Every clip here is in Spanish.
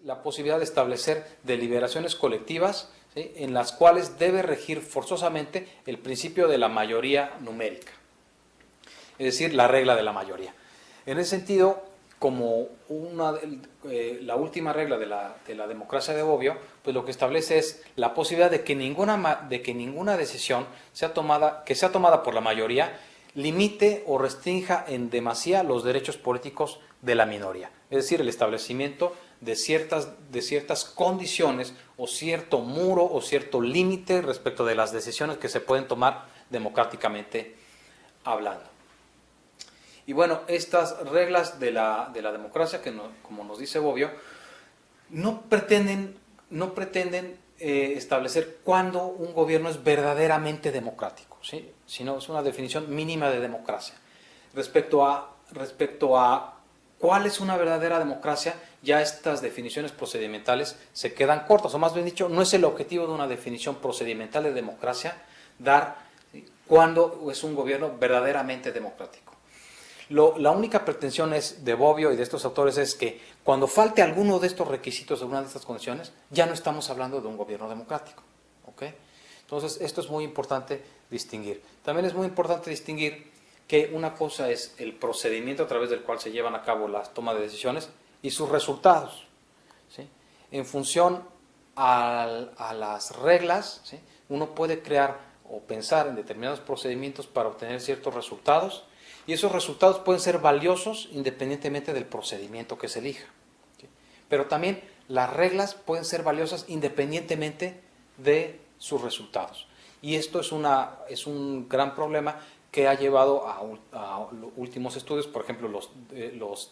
La posibilidad de establecer deliberaciones colectivas, ¿sí?, en las cuales debe regir forzosamente el principio de la mayoría numérica, es decir, la regla de la mayoría. En ese sentido, como la última regla de la democracia de Bobbio, pues lo que establece es la posibilidad de que ninguna decisión sea tomada por la mayoría limite o restrinja en demasía los derechos políticos de la minoría, es decir, el establecimiento de ciertas condiciones o cierto muro o cierto límite respecto de las decisiones que se pueden tomar democráticamente hablando. Y bueno, estas reglas de la democracia, que como nos dice Bobbio, no pretenden establecer cuándo un gobierno es verdaderamente democrático, ¿sí?, sino es una definición mínima de democracia. Respecto a cuál es una verdadera democracia, ya estas definiciones procedimentales se quedan cortas, o más bien dicho, no es el objetivo de una definición procedimental de democracia dar, ¿sí?, cuándo es un gobierno verdaderamente democrático. La única pretensión de Bobbio y de estos autores es que cuando falte alguno de estos requisitos, alguna de estas condiciones, ya no estamos hablando de un gobierno democrático, ¿ok? Entonces, esto es muy importante distinguir. También es muy importante distinguir que una cosa es el procedimiento a través del cual se llevan a cabo las tomas de decisiones y sus resultados, ¿sí? En función a las reglas, ¿sí?, uno puede crear o pensar en determinados procedimientos para obtener ciertos resultados, y esos resultados pueden ser valiosos independientemente del procedimiento que se elija, ¿sí? Pero también las reglas pueden ser valiosas independientemente de sus resultados. Y esto es un gran problema que ha llevado a últimos estudios, por ejemplo,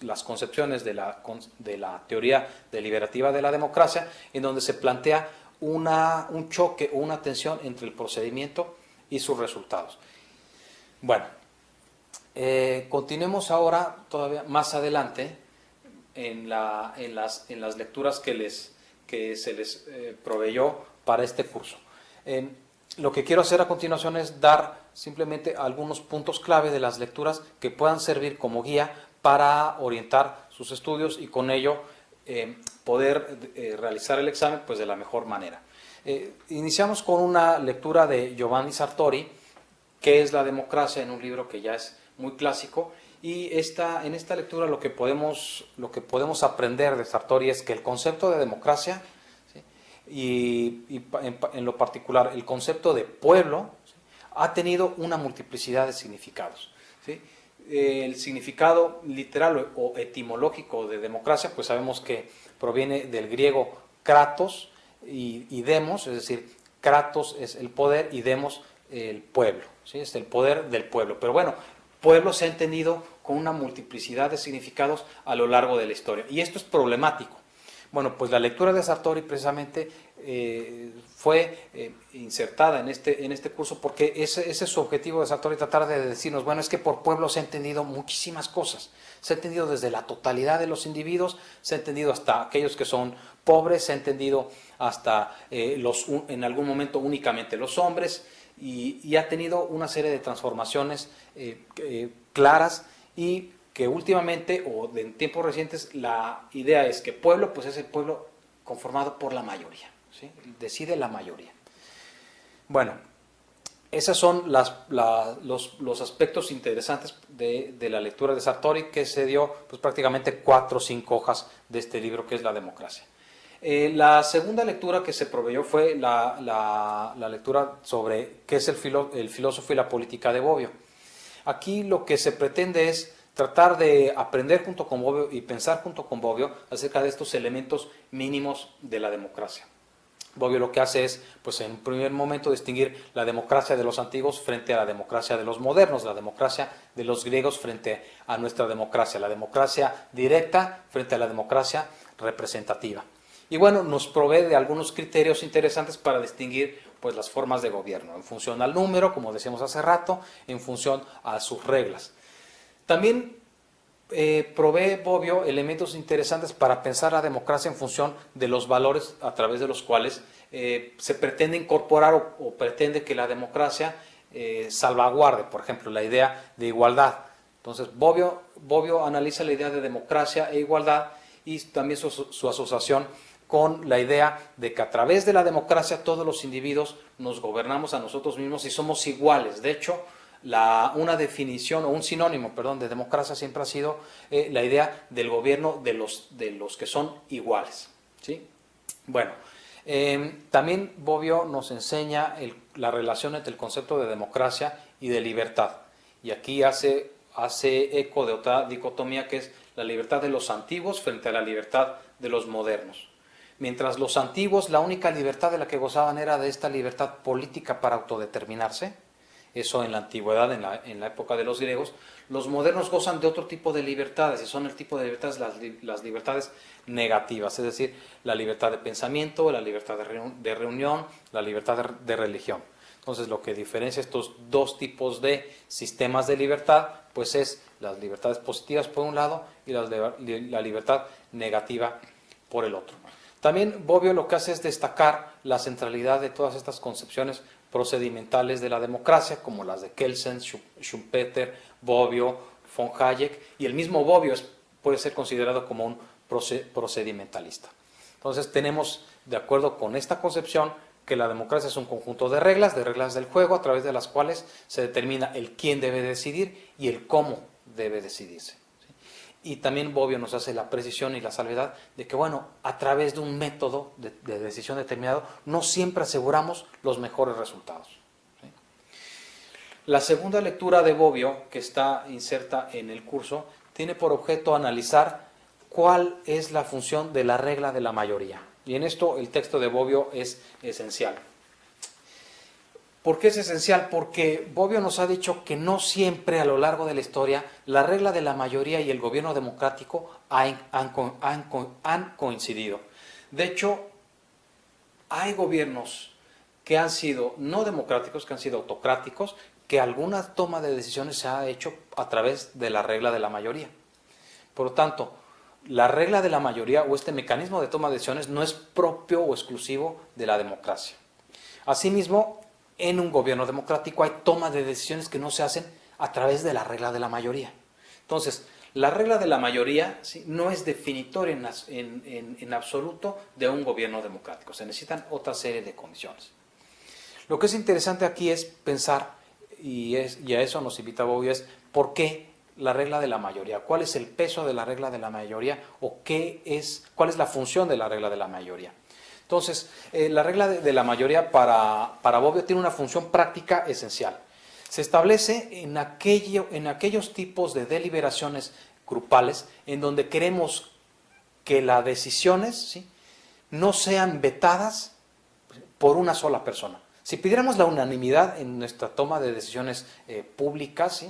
las concepciones de la teoría deliberativa de la democracia, en donde se plantea un choque o una tensión entre el procedimiento y sus resultados. Bueno, continuemos ahora todavía más adelante en las lecturas que se les proveyó para este curso. Lo que quiero hacer a continuación es dar simplemente algunos puntos clave de las lecturas que puedan servir como guía para orientar sus estudios y con ello poder realizar el examen pues de la mejor manera. Iniciamos con una lectura de Giovanni Sartori, que es La democracia, en un libro que ya es muy clásico, y en esta lectura lo que podemos aprender de Sartori es que el concepto de democracia, ¿sí?, y en lo particular el concepto de pueblo, ¿sí?, ha tenido una multiplicidad de significados, ¿sí? El significado literal o etimológico de democracia, pues sabemos que proviene del griego kratos y demos, es decir, kratos es el poder y demos el pueblo, ¿sí?, es el poder del pueblo. Pero bueno, pueblo se ha entendido con una multiplicidad de significados a lo largo de la historia, y esto es problemático. Bueno, pues la lectura de Sartori precisamente fue insertada en este curso porque ese es su objetivo de Sartori, tratar de decirnos, bueno, es que por pueblo se ha entendido muchísimas cosas. Se ha entendido desde la totalidad de los individuos, se ha entendido hasta aquellos que son pobres, se ha entendido hasta en algún momento únicamente los hombres, y ha tenido una serie de transformaciones claras, y que últimamente o en tiempos recientes la idea es que pueblo pues es el pueblo conformado por la mayoría, ¿sí?, decide la mayoría. Bueno, esos son los aspectos interesantes de la lectura de Sartori, que se dio pues prácticamente 4 o 5 hojas de este libro que es La democracia. La segunda lectura que se proveyó fue la lectura sobre qué es el filósofo y la política de Bobbio. Aquí lo que se pretende es tratar de aprender junto con Bobbio y pensar junto con Bobbio acerca de estos elementos mínimos de la democracia. Bobbio lo que hace es, pues en un primer momento, distinguir la democracia de los antiguos frente a la democracia de los modernos, la democracia de los griegos frente a nuestra democracia, la democracia directa frente a la democracia representativa. Y bueno, nos provee de algunos criterios interesantes para distinguir pues las formas de gobierno, en función al número, como decíamos hace rato, en función a sus reglas. También provee Bobbio elementos interesantes para pensar la democracia en función de los valores a través de los cuales se pretende incorporar o pretende que la democracia salvaguarde, por ejemplo, la idea de igualdad. Entonces, Bobbio analiza la idea de democracia e igualdad y también su asociación con la idea de que a través de la democracia todos los individuos nos gobernamos a nosotros mismos y somos iguales. De hecho, una definición o un sinónimo, perdón, de democracia siempre ha sido la idea del gobierno de los que son iguales, ¿sí? Bueno, también Bobbio nos enseña la relación entre el concepto de democracia y de libertad. Y aquí hace eco de otra dicotomía que es la libertad de los antiguos frente a la libertad de los modernos. Mientras los antiguos, la única libertad de la que gozaban era de esta libertad política para autodeterminarse, eso en la antigüedad, en la época de los griegos, los modernos gozan de otro tipo de libertades, y son el tipo de libertades, las libertades negativas, es decir, la libertad de pensamiento, la libertad de reunión, la libertad de religión. Entonces, lo que diferencia estos dos tipos de sistemas de libertad, pues es las libertades positivas por un lado y la libertad negativa por el otro. También Bobbio lo que hace es destacar la centralidad de todas estas concepciones procedimentales de la democracia, como las de Kelsen, Schumpeter, Bobbio, von Hayek, y el mismo Bobbio puede ser considerado como un procedimentalista. Entonces tenemos, de acuerdo con esta concepción, que la democracia es un conjunto de reglas del juego, a través de las cuales se determina el quién debe decidir y el cómo debe decidirse. Y también Bobbio nos hace la precisión y la salvedad de que, bueno, a través de un método de decisión determinado, no siempre aseguramos los mejores resultados. ¿Sí? La segunda lectura de Bobbio, que está inserta en el curso, tiene por objeto analizar cuál es la función de la regla de la mayoría. Y en esto el texto de Bobbio es esencial. ¿Por qué es esencial? Porque Bobbio nos ha dicho que no siempre a lo largo de la historia la regla de la mayoría y el gobierno democrático han coincidido. De hecho, hay gobiernos que han sido no democráticos, que han sido autocráticos, que alguna toma de decisiones se ha hecho a través de la regla de la mayoría. Por lo tanto, la regla de la mayoría o este mecanismo de toma de decisiones no es propio o exclusivo de la democracia. Asimismo, en un gobierno democrático hay toma de decisiones que no se hacen a través de la regla de la mayoría. Entonces, la regla de la mayoría, ¿sí?, no es definitoria en absoluto de un gobierno democrático. Se necesitan otra serie de condiciones. Lo que es interesante aquí es pensar, y a eso nos invita Bobbio, es por qué la regla de la mayoría, cuál es el peso de la regla de la mayoría o cuál es la función de la regla de la mayoría. Entonces, la regla de la mayoría para Bobbio tiene una función práctica esencial. Se establece en aquellos tipos de deliberaciones grupales en donde queremos que las decisiones, ¿sí?, no sean vetadas por una sola persona. Si pidiéramos la unanimidad en nuestra toma de decisiones públicas,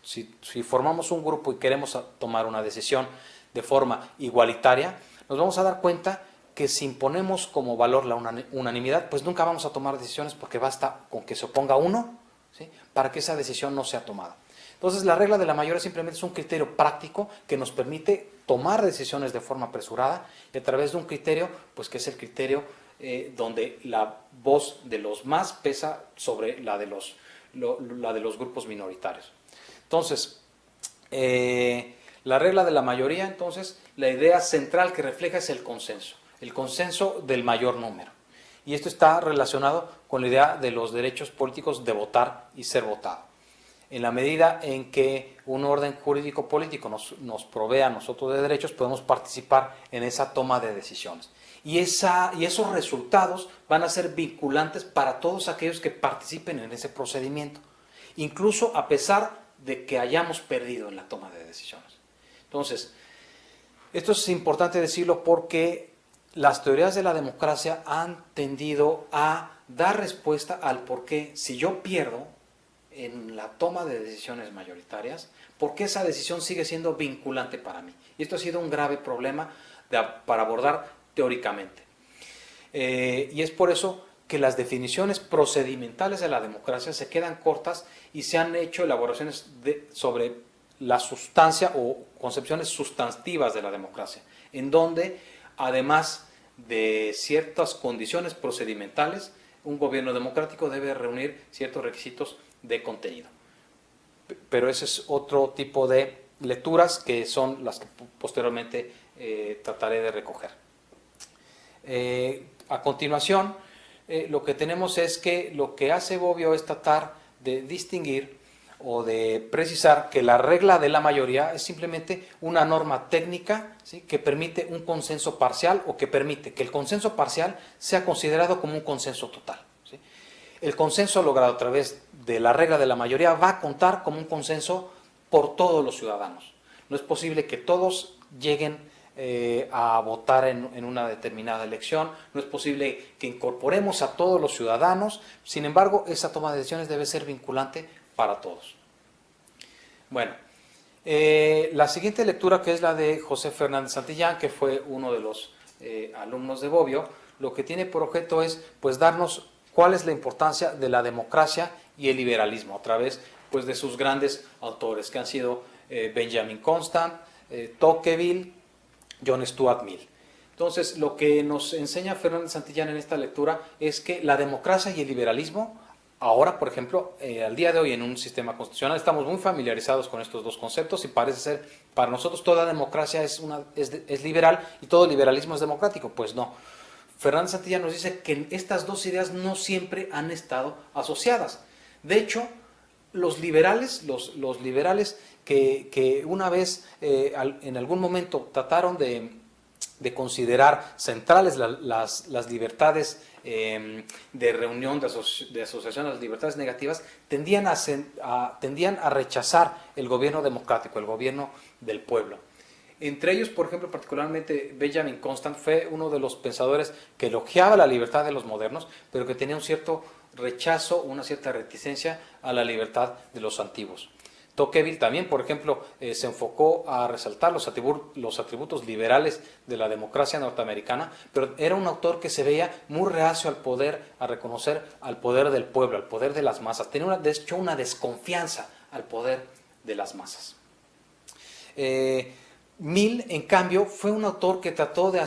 ¿sí?, si formamos un grupo y queremos tomar una decisión de forma igualitaria, nos vamos a dar cuenta que si imponemos como valor la unanimidad, pues nunca vamos a tomar decisiones porque basta con que se oponga uno, ¿sí?, para que esa decisión no sea tomada. Entonces, la regla de la mayoría simplemente es un criterio práctico que nos permite tomar decisiones de forma apresurada y a través de un criterio, pues que es el criterio donde la voz de los más pesa sobre la de los grupos minoritarios. Entonces, la regla de la mayoría, entonces, la idea central que refleja es el consenso del mayor número. Y esto está relacionado con la idea de los derechos políticos de votar y ser votado. En la medida en que un orden jurídico-político nos provee a nosotros de derechos, podemos participar en esa toma de decisiones. Y esos resultados van a ser vinculantes para todos aquellos que participen en ese procedimiento, incluso a pesar de que hayamos perdido en la toma de decisiones. Entonces, esto es importante decirlo porque las teorías de la democracia han tendido a dar respuesta al por qué, si yo pierdo en la toma de decisiones mayoritarias, por qué esa decisión sigue siendo vinculante para mí. Y esto ha sido un grave problema para abordar teóricamente. Y es por eso que las definiciones procedimentales de la democracia se quedan cortas y se han hecho elaboraciones sobre la sustancia o concepciones sustantivas de la democracia, en donde, además de ciertas condiciones procedimentales, un gobierno democrático debe reunir ciertos requisitos de contenido. Pero ese es otro tipo de lecturas que son las que posteriormente trataré de recoger. A continuación, lo que tenemos es que lo que hace Bobbio es tratar de distinguir o de precisar que la regla de la mayoría es simplemente una norma técnica, ¿sí?, que permite un consenso parcial o que permite que el consenso parcial sea considerado como un consenso total, ¿sí? El consenso logrado a través de la regla de la mayoría va a contar como un consenso por todos los ciudadanos. No es posible que todos lleguen a votar en una determinada elección, no es posible que incorporemos a todos los ciudadanos, sin embargo, esa toma de decisiones debe ser vinculante para todos. Bueno, la siguiente lectura, que es la de José Fernández Santillán, que fue uno de los alumnos de Bobbio, lo que tiene por objeto es pues darnos cuál es la importancia de la democracia y el liberalismo a través pues de sus grandes autores, que han sido Benjamin Constant, Tocqueville, John Stuart Mill. Entonces, lo que nos enseña Fernández Santillán en esta lectura es que la democracia y el liberalismo, ahora, por ejemplo, al día de hoy en un sistema constitucional, estamos muy familiarizados con estos dos conceptos y parece ser, para nosotros toda democracia es liberal y todo liberalismo es democrático. Pues no. Fernández Santillán nos dice que estas dos ideas no siempre han estado asociadas. De hecho, los liberales que una vez en algún momento trataron de considerar centrales las libertades de reunión, de asociación, las libertades negativas, tendían a rechazar el gobierno democrático, el gobierno del pueblo. Entre ellos, por ejemplo, particularmente Benjamin Constant fue uno de los pensadores que elogiaba la libertad de los modernos, pero que tenía un cierto rechazo, una cierta reticencia a la libertad de los antiguos. Tocqueville también, por ejemplo, se enfocó a resaltar los atributos liberales de la democracia norteamericana, pero era un autor que se veía muy reacio al poder, a reconocer al poder del pueblo, al poder de las masas. Tenía, de hecho, una desconfianza al poder de las masas. Mill, en cambio, fue un autor que trató de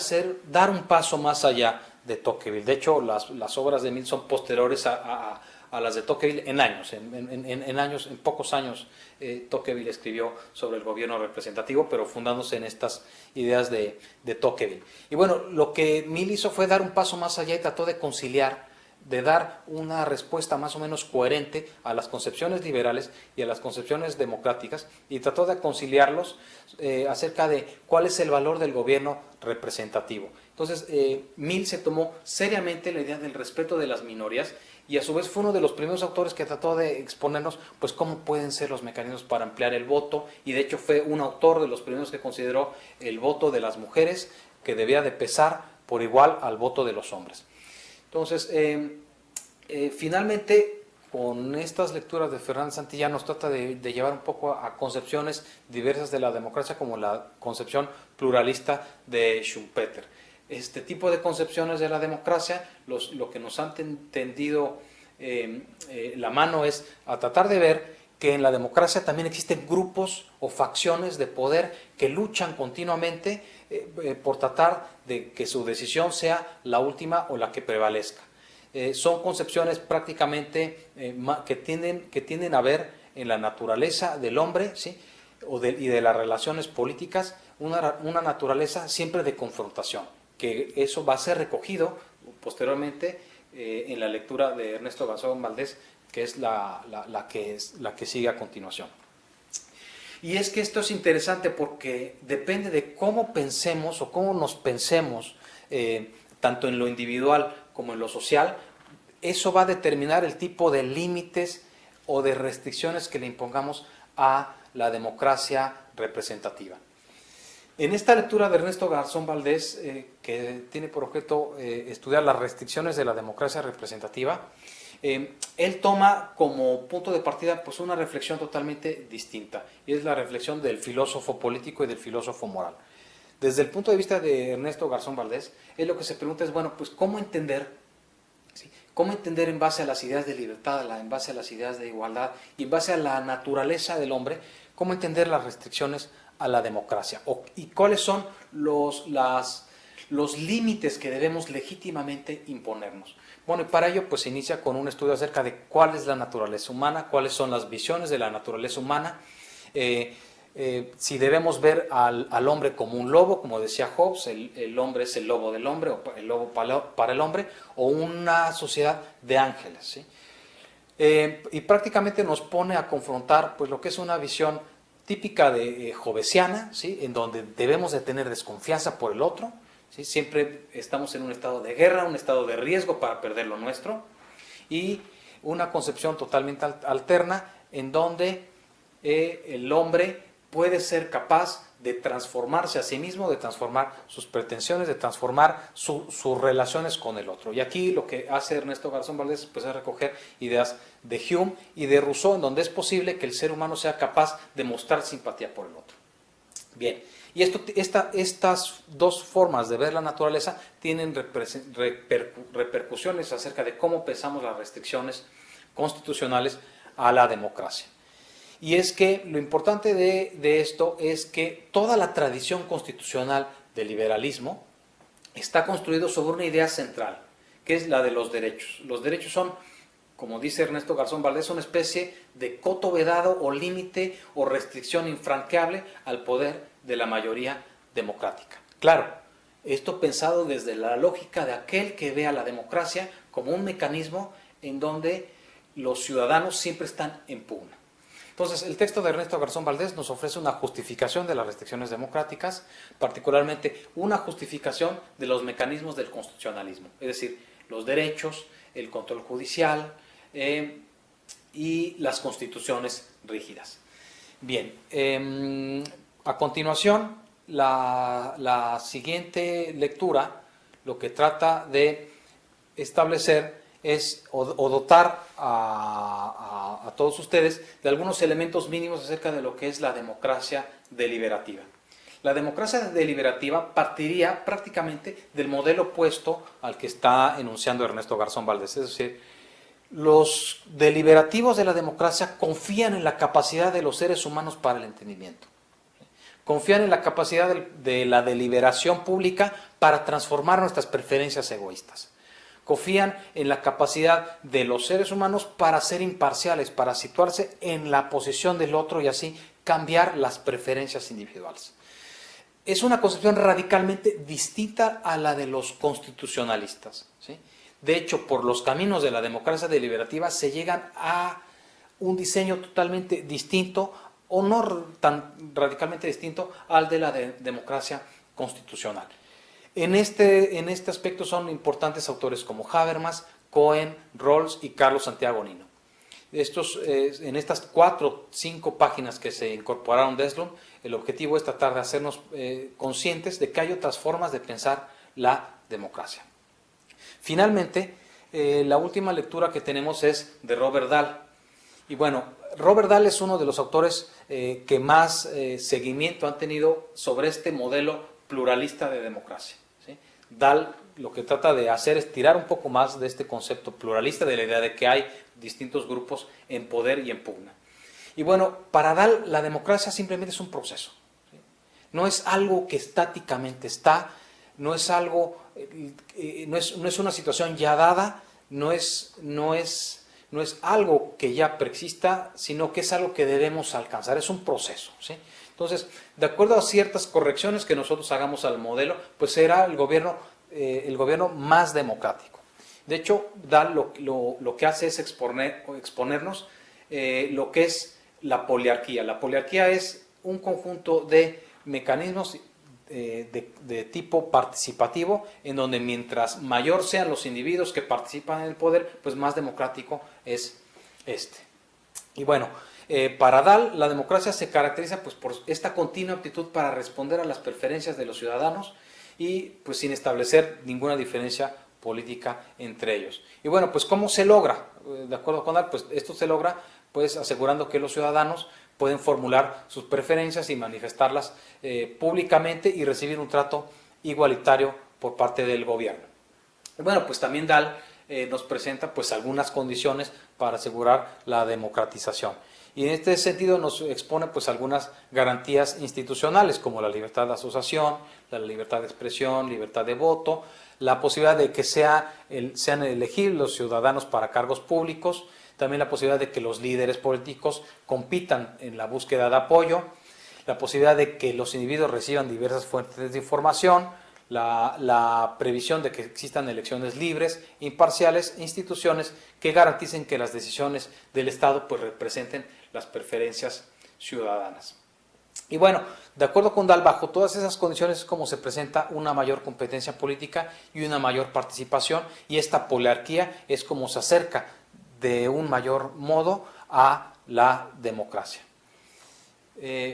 dar un paso más allá de Tocqueville. De hecho, las obras de Mill son posteriores a las de Tocqueville en años. En pocos años, Tocqueville escribió sobre el gobierno representativo, pero fundándose en estas ideas de Tocqueville. Y bueno, lo que Mill hizo fue dar un paso más allá y trató de conciliar, de dar una respuesta más o menos coherente a las concepciones liberales y a las concepciones democráticas, y trató de conciliarlos acerca de cuál es el valor del gobierno representativo. Entonces, Mill se tomó seriamente la idea del respeto de las minorías, y a su vez fue uno de los primeros autores que trató de exponernos pues cómo pueden ser los mecanismos para ampliar el voto, y de hecho fue un autor de los primeros que consideró el voto de las mujeres que debía de pesar por igual al voto de los hombres. Entonces, finalmente, con estas lecturas de Fernández Santillán nos trata de llevar un poco a concepciones diversas de la democracia, como la concepción pluralista de Schumpeter. Este tipo de concepciones de la democracia, lo que nos han tendido la mano es a tratar de ver que en la democracia también existen grupos o facciones de poder que luchan continuamente por tratar de que su decisión sea la última o la que prevalezca. Son concepciones prácticamente que tienden a ver en la naturaleza del hombre, ¿sí?, y de las relaciones políticas una naturaleza siempre de confrontación, que eso va a ser recogido posteriormente en la lectura de Ernesto Garzón Valdés, que es la que sigue a continuación. Y es que esto es interesante porque depende de cómo pensemos o cómo nos pensemos, tanto en lo individual como en lo social, eso va a determinar el tipo de límites o de restricciones que le impongamos a la democracia representativa. En esta lectura de Ernesto Garzón Valdés, que tiene por objeto estudiar las restricciones de la democracia representativa, él toma como punto de partida pues una reflexión totalmente distinta, y es la reflexión del filósofo político y del filósofo moral. Desde el punto de vista de Ernesto Garzón Valdés, él lo que se pregunta es, bueno, pues ¿cómo entender? ¿Sí? ¿Cómo entender en base a las ideas de libertad, en base a las ideas de igualdad y en base a la naturaleza del hombre, cómo entender las restricciones a la democracia? ¿Y cuáles son los límites que debemos legítimamente imponernos? Bueno, y para ello pues se inicia con un estudio acerca de cuál es la naturaleza humana, cuáles son las visiones de la naturaleza humana, si debemos ver al hombre como un lobo, como decía Hobbes, el hombre es el lobo del hombre, o el lobo para el hombre, o una sociedad de ángeles, ¿sí? Y prácticamente nos pone a confrontar pues, lo que es una visión típica de hobbesiana, ¿sí? En donde debemos de tener desconfianza por el otro, ¿sí? Siempre estamos en un estado de guerra, un estado de riesgo para perder lo nuestro, y una concepción totalmente alterna en donde el hombre puede ser capaz de transformarse a sí mismo, de transformar sus pretensiones, de transformar sus relaciones con el otro. Y aquí lo que hace Ernesto Garzón Valdés pues, es recoger ideas de Hume y de Rousseau, en donde es posible que el ser humano sea capaz de mostrar simpatía por el otro. Bien, y estas dos formas de ver la naturaleza tienen repercusiones acerca de cómo pensamos las restricciones constitucionales a la democracia. Y es que lo importante de esto es que toda la tradición constitucional del liberalismo está construido sobre una idea central, que es la de los derechos. Los derechos son, como dice Ernesto Garzón Valdés, una especie de coto vedado o límite o restricción infranqueable al poder de la mayoría democrática. Claro, esto pensado desde la lógica de aquel que ve a la democracia como un mecanismo en donde los ciudadanos siempre están en pugna. Entonces, el texto de Ernesto Garzón Valdés nos ofrece una justificación de las restricciones democráticas, particularmente una justificación de los mecanismos del constitucionalismo, es decir, los derechos, el control judicial y las constituciones rígidas. Bien, a continuación, la siguiente lectura lo que trata de establecer es o dotar a todos ustedes de algunos elementos mínimos acerca de lo que es la democracia deliberativa. La democracia deliberativa partiría prácticamente del modelo opuesto al que está enunciando Ernesto Garzón Valdés. Es decir, los deliberativos de la democracia confían en la capacidad de los seres humanos para el entendimiento. Confían en la capacidad de la deliberación pública para transformar nuestras preferencias egoístas. Confían en la capacidad de los seres humanos para ser imparciales, para situarse en la posición del otro y así cambiar las preferencias individuales. Es una concepción radicalmente distinta a la de los constitucionalistas, ¿sí? De hecho, por los caminos de la democracia deliberativa se llegan a un diseño totalmente distinto o no tan radicalmente distinto al de la democracia constitucional. En este aspecto son importantes autores como Habermas, Cohen, Rawls y Carlos Santiago Nino. En estas 4 o 5 páginas que se incorporaron de Eslund, el objetivo es tratar de hacernos conscientes de que hay otras formas de pensar la democracia. Finalmente, la última lectura que tenemos es de Robert Dahl. Y bueno, Robert Dahl es uno de los autores que más seguimiento han tenido sobre este modelo pluralista de democracia, ¿sí? Dahl lo que trata de hacer es tirar un poco más de este concepto pluralista, de la idea de que hay distintos grupos en poder y en pugna. Y bueno, para Dahl la democracia simplemente es un proceso, ¿sí? No es algo que estáticamente está, no es algo, no es una situación ya dada, no es algo que ya preexista, sino que es algo que debemos alcanzar, es un proceso, ¿sí? Entonces, de acuerdo a ciertas correcciones que nosotros hagamos al modelo, pues será el gobierno más democrático. De hecho, Dahl lo que hace es exponernos lo que es la poliarquía. La poliarquía es un conjunto de mecanismos de tipo participativo, en donde mientras mayor sean los individuos que participan en el poder, pues más democrático es este. Y bueno, para Dahl la democracia se caracteriza pues, por esta continua aptitud para responder a las preferencias de los ciudadanos y pues sin establecer ninguna diferencia política entre ellos. Y bueno, pues ¿cómo se logra? De acuerdo con Dahl, pues esto se logra pues asegurando que los ciudadanos pueden formular sus preferencias y manifestarlas públicamente y recibir un trato igualitario por parte del gobierno. Y bueno, pues también Dahl nos presenta pues algunas condiciones para asegurar la democratización. Y en este sentido nos expone pues algunas garantías institucionales como la libertad de asociación, la libertad de expresión, libertad de voto, la posibilidad de que sean elegibles los ciudadanos para cargos públicos, también la posibilidad de que los líderes políticos compitan en la búsqueda de apoyo, la posibilidad de que los individuos reciban diversas fuentes de información, la previsión de que existan elecciones libres, imparciales, instituciones que garanticen que las decisiones del Estado pues representen las preferencias ciudadanas. Y bueno, de acuerdo con Dahl, bajo todas esas condiciones es como se presenta una mayor competencia política y una mayor participación, y esta poliarquía es como se acerca de un mayor modo a la democracia.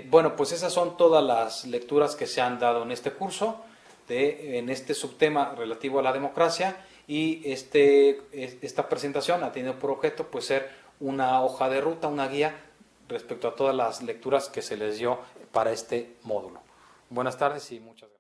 Bueno, pues esas son todas las lecturas que se han dado en este curso, en este subtema relativo a la democracia, y esta presentación ha tenido por objeto pues ser una hoja de ruta, una guía respecto a todas las lecturas que se les dio para este módulo. Buenas tardes y muchas gracias.